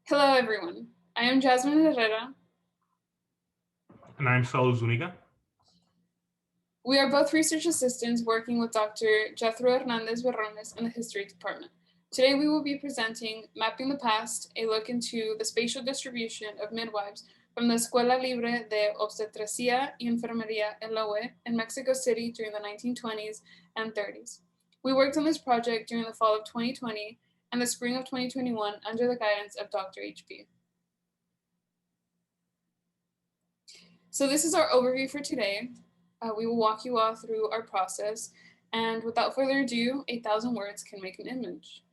Hello, everyone. I am Jasmine Herrera. And I'm Saul Zuniga. We are both research assistants working with Dr. Jethro Hernadez Berrones in the History Department. Today, we will be presenting Mapping the Past, a look into the spatial distribution of midwives from the Escuela Libre de Obstetricia y Enfermeria in Mexico City during the 1920s and 30s. We worked on this project during the fall of 2020 and the spring of 2021 under the guidance of Dr. HP. So this is our overview for today. We will walk you all through our process, and without further ado, 1,000 words can make an image.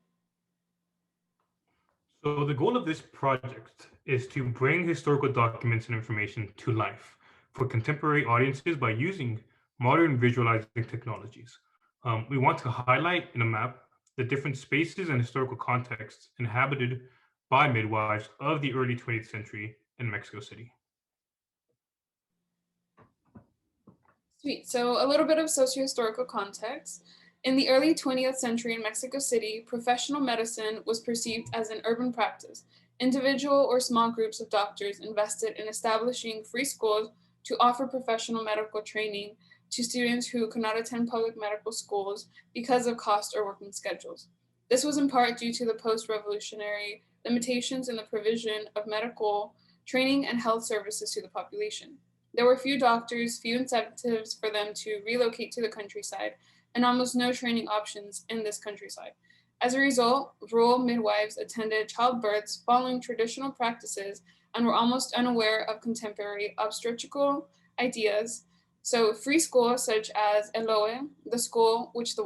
So the goal of this project is to bring historical documents and information to life for contemporary audiences by using modern visualizing technologies. We want to highlight in a map the different spaces and historical contexts inhabited by midwives of the early 20th century in Mexico City. Sweet. So a little bit of socio-historical context. In the early 20th century in Mexico City, professional medicine was perceived as an urban practice. Individual or small groups of doctors invested in establishing free schools to offer professional medical training to students who could not attend public medical schools because of cost or working schedules. This was in part due to the post-revolutionary limitations in the provision of medical training and health services to the population. There were few doctors, few incentives for them to relocate to the countryside, and almost no training options in this countryside. As a result, rural midwives attended childbirths following traditional practices and were almost unaware of contemporary obstetrical ideas. So free schools such as Eloe, the school which the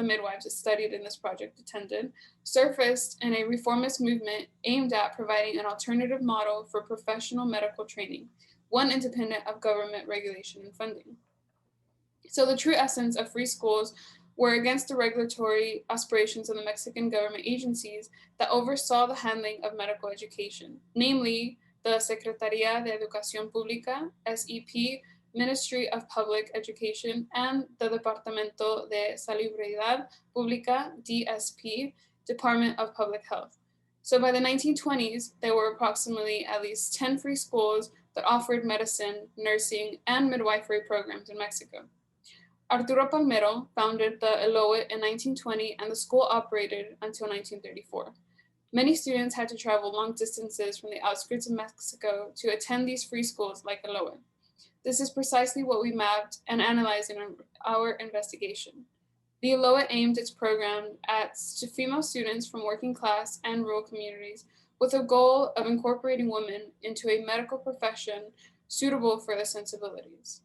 midwives studied in this project attended, surfaced in a reformist movement aimed at providing an alternative model for professional medical training, one independent of government regulation and funding. So the true essence of free schools were against the regulatory aspirations of the Mexican government agencies that oversaw the handling of medical education, namely the Secretaría de Educación Pública, SEP, Ministry of Public Education, and the Departamento de Salubridad Pública, DSP, Department of Public Health. So by the 1920s, there were approximately at least 10 free schools that offered medicine, nursing, and midwifery programs in Mexico. Arturo Palmero founded the Eloe in 1920, and the school operated until 1934. Many students had to travel long distances from the outskirts of Mexico to attend these free schools like Eloe. This is precisely what we mapped and analyzed in our investigation. The Eloe aimed its program at female students from working class and rural communities with a goal of incorporating women into a medical profession suitable for their sensibilities.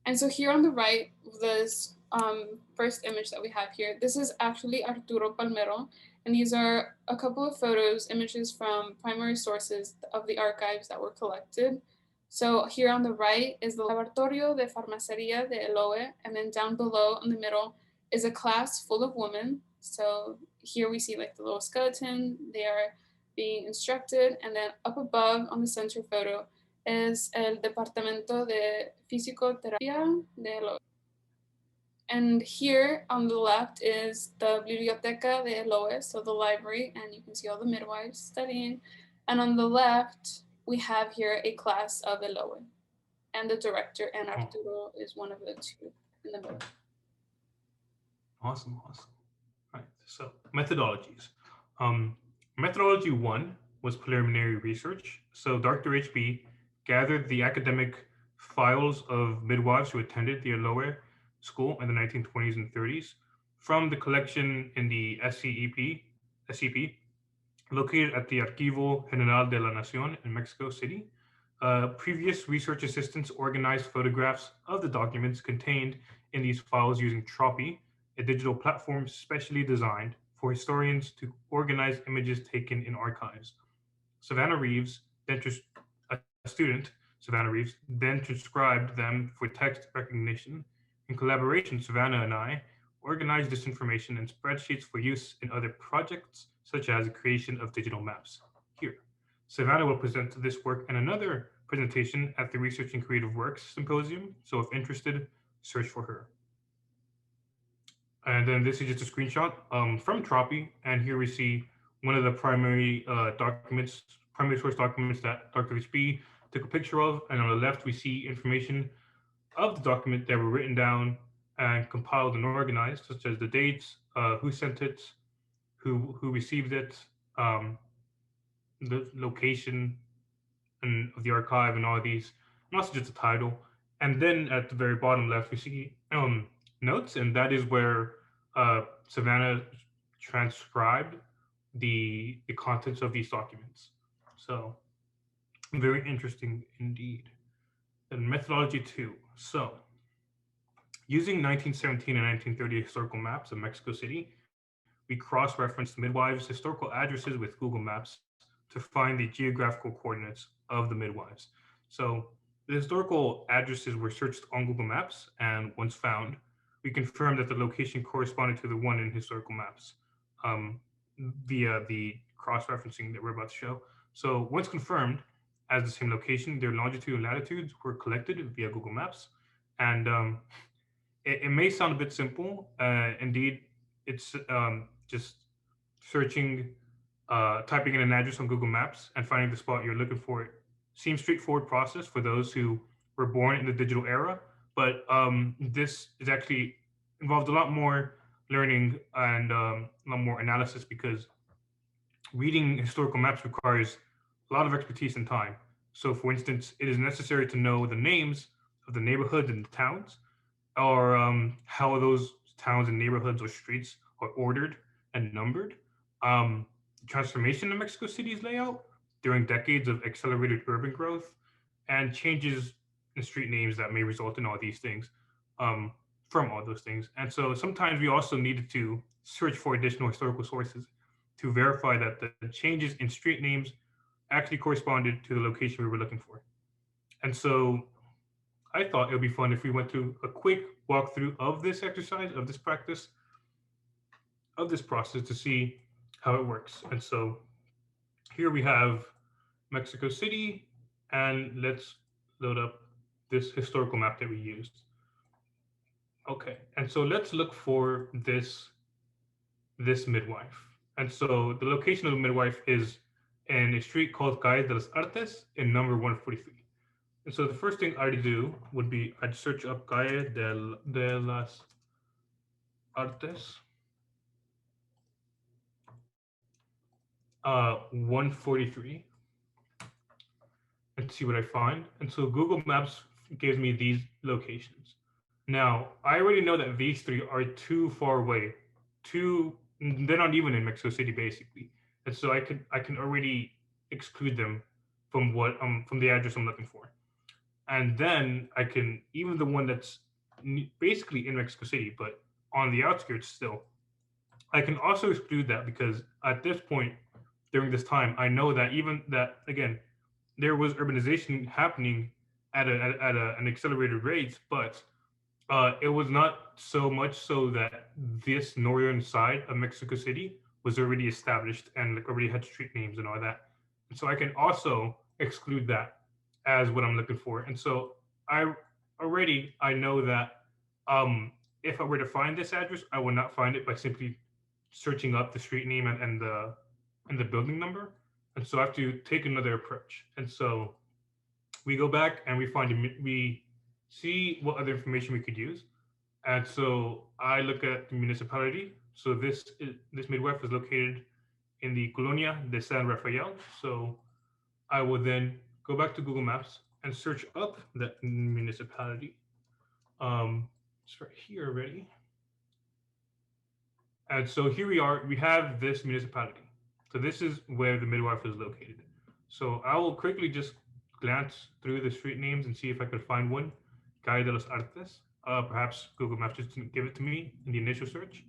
And so here on the right, this first image that we have here, this is actually Arturo Palmero, and these are a couple of photos, images from primary sources of the archives that were collected. So here on the right is the Laboratorio de Farmacería de Eloe, and then down below in the middle is a class full of women. So here we see like the little skeleton, they are being instructed, and then up above on the center photo is el Departamento de Fisioterapia de Eloe. And here on the left is the Biblioteca de Eloe, so the library, and you can see all the midwives studying. And on the left, we have here a class of Eloe, and the director, and Arturo is one of the two in the middle. Awesome. All right, so methodologies. Methodology 1 was preliminary research. So Dr. HB gathered the academic files of midwives who attended the Eloe school in the 1920s and 30s from the collection in the SCP, located at the Archivo General de la Nación in Mexico City. Previous research assistants organized photographs of the documents contained in these files using Tropy, a digital platform specially designed for historians to organize images taken in archives. Savannah Reeves, a student, Savannah Reeves, then transcribed them for text recognition. In collaboration, Savannah and I organized this information in spreadsheets for use in other projects, such as the creation of digital maps. Here, Savannah will present this work in another presentation at the Research and Creative Works Symposium, so if interested, search for her. And then this is just a screenshot from Tropy. And here we see one of the primary documents, primary source documents that Dr. HB took a picture of. And on the left, we see information of the document that were written down and compiled and organized, such as the dates, who sent it, who received it, um, the location and of the archive, and all these, and also just the title. And then at the very bottom left, we see notes, and that is where Savannah transcribed the contents of these documents. So very interesting indeed. And methodology 2. So using 1917 and 1930 historical maps of Mexico City, we cross-referenced midwives' historical addresses with Google Maps to find the geographical coordinates of the midwives. So the historical addresses were searched on Google Maps, and once found, we confirmed that the location corresponded to the one in historical maps um, via the cross-referencing that we're about to show. So once confirmed as the same location, their longitude and latitudes were collected via Google Maps. And it may sound a bit simple. Indeed, it's just searching, typing in an address on Google Maps and finding the spot you're looking for. It seems straightforward process for those who were born in the digital era, but this is actually involved a lot more learning and a lot more analysis, because reading historical maps requires a lot of expertise and time. So, for instance, it is necessary to know the names of the neighborhoods and the towns, or how those towns and neighborhoods or streets are ordered and numbered. Transformation of Mexico City's layout during decades of accelerated urban growth, and changes in street names that may result in all these things, um, from all those things. And so sometimes we also needed to search for additional historical sources to verify that the changes in street names actually corresponded to the location we were looking for. And so I thought it would be fun if we went through a quick walkthrough of this exercise, of this practice, of this process, to see how it works. And so here we have Mexico City, and let's load up this historical map that we used. Okay, and so let's look for this midwife. And so the location of the midwife is in a street called Calle de las Artes in number 143. And so the first thing I'd do would be I'd search up Calle de las Artes, 143, and see what I find. And so Google Maps gives me these locations. Now, I already know that these three are too far away. They're not even in Mexico City, basically. And so I can already exclude them from from the address I'm looking for. And then I can, even the one that's basically in Mexico City, but on the outskirts still, I can also exclude that, because at this point during this time, I know that even that, again, there was urbanization happening at an accelerated rate, but it was not so much so that this northern side of Mexico City was already established and like already had street names and all that. And so I can also exclude that as what I'm looking for. And so I know that if I were to find this address, I would not find it by simply searching up the street name and the building number. And so I have to take another approach. And so we go back and we see what other information we could use. And so I look at the municipality. So this midwife is located in the Colonia de San Rafael. So I will then go back to Google Maps and search up that municipality. It's right here already. And so here we are. We have this municipality. So this is where the midwife is located. So I will quickly just glance through the street names and see if I could find one. Calle de los Artes. Perhaps Google Maps just didn't give it to me in the initial search.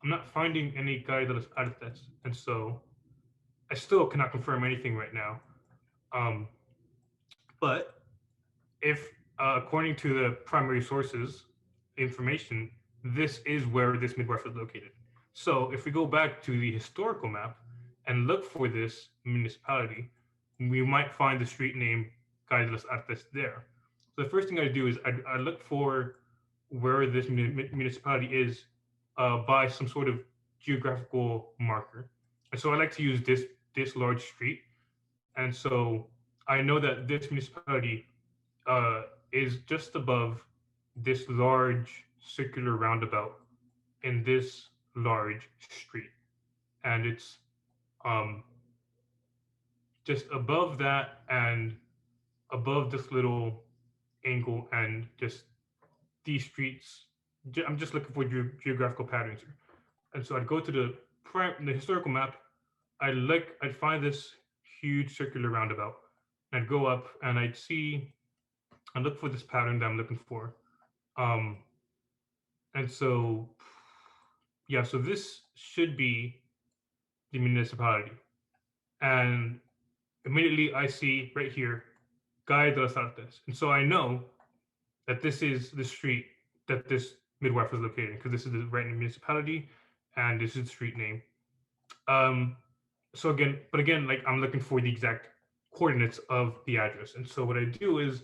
I'm not finding any Calle de los Artes, and so I still cannot confirm anything right now. But if, according to the primary sources information, this is where this midwife is located. So if we go back to the historical map and look for this municipality, we might find the street name Calle de los Artes there. So the first thing I do is I look for where this municipality is by some sort of geographical marker. And so I like to use this large street. And so I know that this municipality is just above this large circular roundabout in this large street. And it's um, just above that and above this little angle and just these streets. I'm just looking for geographical patterns here. And so I'd go to the historical map. I'd find this huge circular roundabout. I'd go up and I'd look for this pattern that I'm looking for. Um, and so, yeah, so this should be the municipality. And immediately I see right here, Calle de las Artes. And so I know that this is the street that this midwife was located in, because this is the right municipality and this is the street name. Um, so again, like I'm looking for the exact coordinates of the address. And so what I do is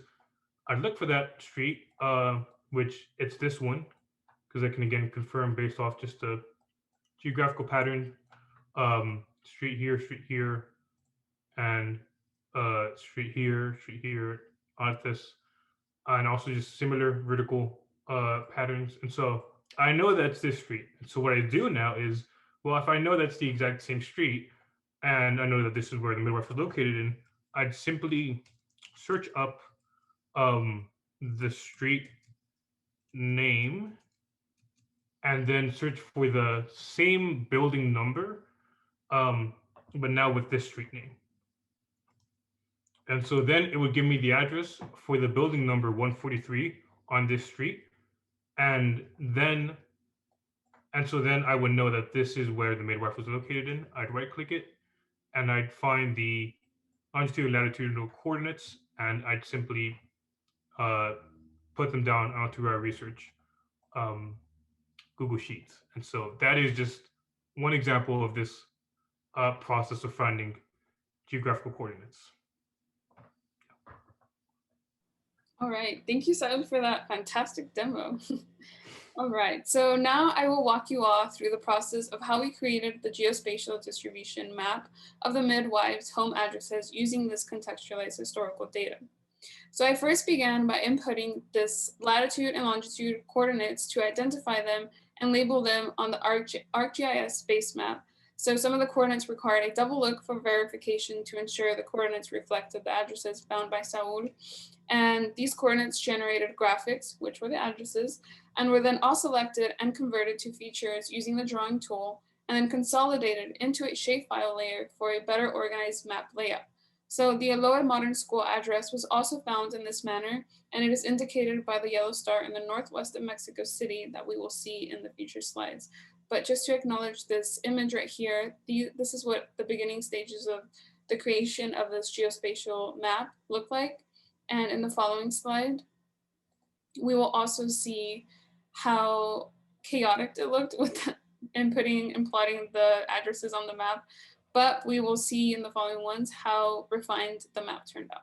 I look for that street, which it's this one, because I can again confirm based off just a geographical pattern. Street here, and street here, Artes, and also just similar vertical patterns. And so I know that's this street. And so what I do now is, well, if I know that's the exact same street, and I know that this is where the midwife was located in, I'd simply search up the street name and then search for the same building number, but now with this street name. And so then it would give me the address for the building number 143 on this street. And so then I would know that this is where the midwife was located in. I'd right click it and I'd find the longitude and latitudinal coordinates, and I'd simply put them down onto our research Google Sheets. And so that is just one example of this process of finding geographical coordinates. All right, thank you, Saud, for that fantastic demo. All right, so now I will walk you all through the process of how we created the geospatial distribution map of the midwives' home addresses using this contextualized historical data. So I first began by inputting this latitude and longitude coordinates to identify them and label them on the ArcGIS base map. So some of the coordinates required a double look for verification to ensure the coordinates reflected the addresses found by Saul. And these coordinates generated graphics, which were the addresses, and were then all selected and converted to features using the drawing tool, and then consolidated into a shapefile layer for a better organized map layout. So the Aloha Modern School address was also found in this manner, and it is indicated by the yellow star in the northwest of Mexico City that we will see in the future slides. But just to acknowledge this image right here, this is what the beginning stages of the creation of this geospatial map look like. And in the following slide, we will also see how chaotic it looked with inputting and plotting the addresses on the map. But we will see in the following ones how refined the map turned out.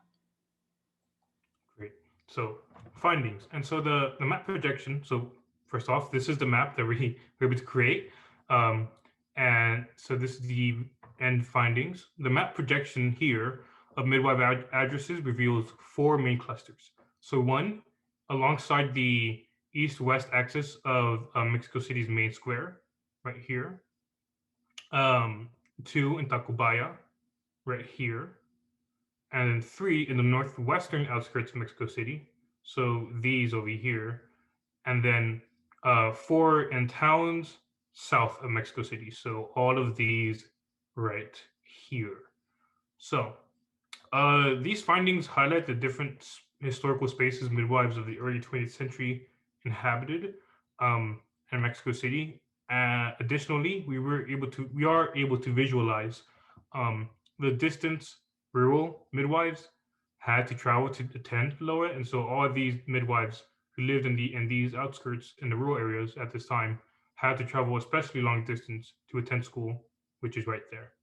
Great. So findings. And so the map projection, so first off, this is the map that we were able to create. And so this is the end findings. The map projection here of midwife addresses reveals 4 main clusters. So one, alongside the east-west axis of Mexico City's main square, right here. 2 in Tacubaya, right here. And then 3 in the northwestern outskirts of Mexico City. So these over here. And then 4 in towns south of Mexico City. So all of these right here. So these findings highlight the different historical spaces midwives of the early 20th century inhabited in Mexico City. Additionally, we are able to visualize the distance rural midwives had to travel to attend Loa, and so all of these midwives who lived in these outskirts in the rural areas at this time had to travel especially long distance to attend school, which is right there.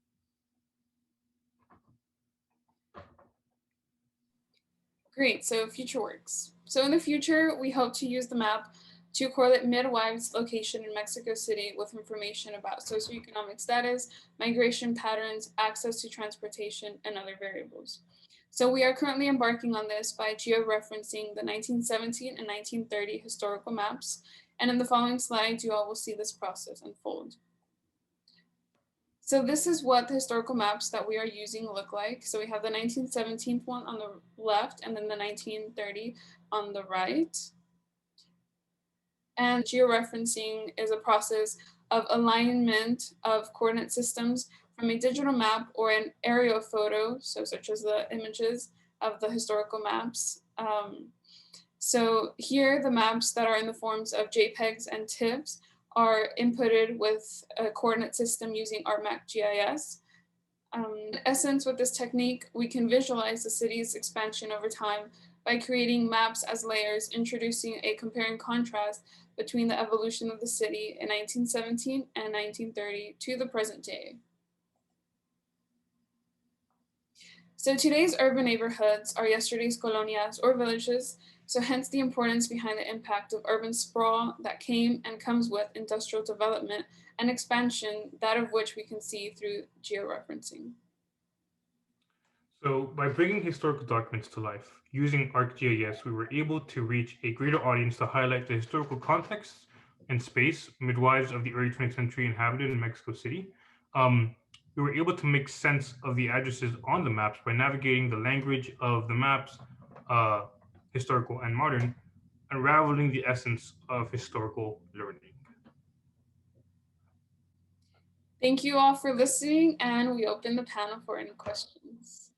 Great, so future works. So in the future, we hope to use the map to correlate midwives' location in Mexico City with information about socioeconomic status, migration patterns, access to transportation, and other variables. So we are currently embarking on this by georeferencing the 1917 and 1930 historical maps, and in the following slides, you all will see this process unfold. So this is what the historical maps that we are using look like. So we have the 1917 one on the left and then the 1930 on the right. And georeferencing is a process of alignment of coordinate systems from a digital map or an aerial photo, so such as the images of the historical maps. So here, the maps that are in the forms of JPEGs and TIFFs are inputted with a coordinate system using ArcMap GIS. In essence, with this technique, we can visualize the city's expansion over time by creating maps as layers, introducing a compare and contrast between the evolution of the city in 1917 and 1930 to the present day. So today's urban neighborhoods are yesterday's colonias or villages, so hence the importance behind the impact of urban sprawl that came and comes with industrial development and expansion, that of which we can see through georeferencing. So by bringing historical documents to life, using ArcGIS, we were able to reach a greater audience to highlight the historical context and space midwives of the early 20th century inhabited in Mexico City. We were able to make sense of the addresses on the maps by navigating the language of the maps, historical and modern, unraveling the essence of historical learning. Thank you all for listening, and we open the panel for any questions.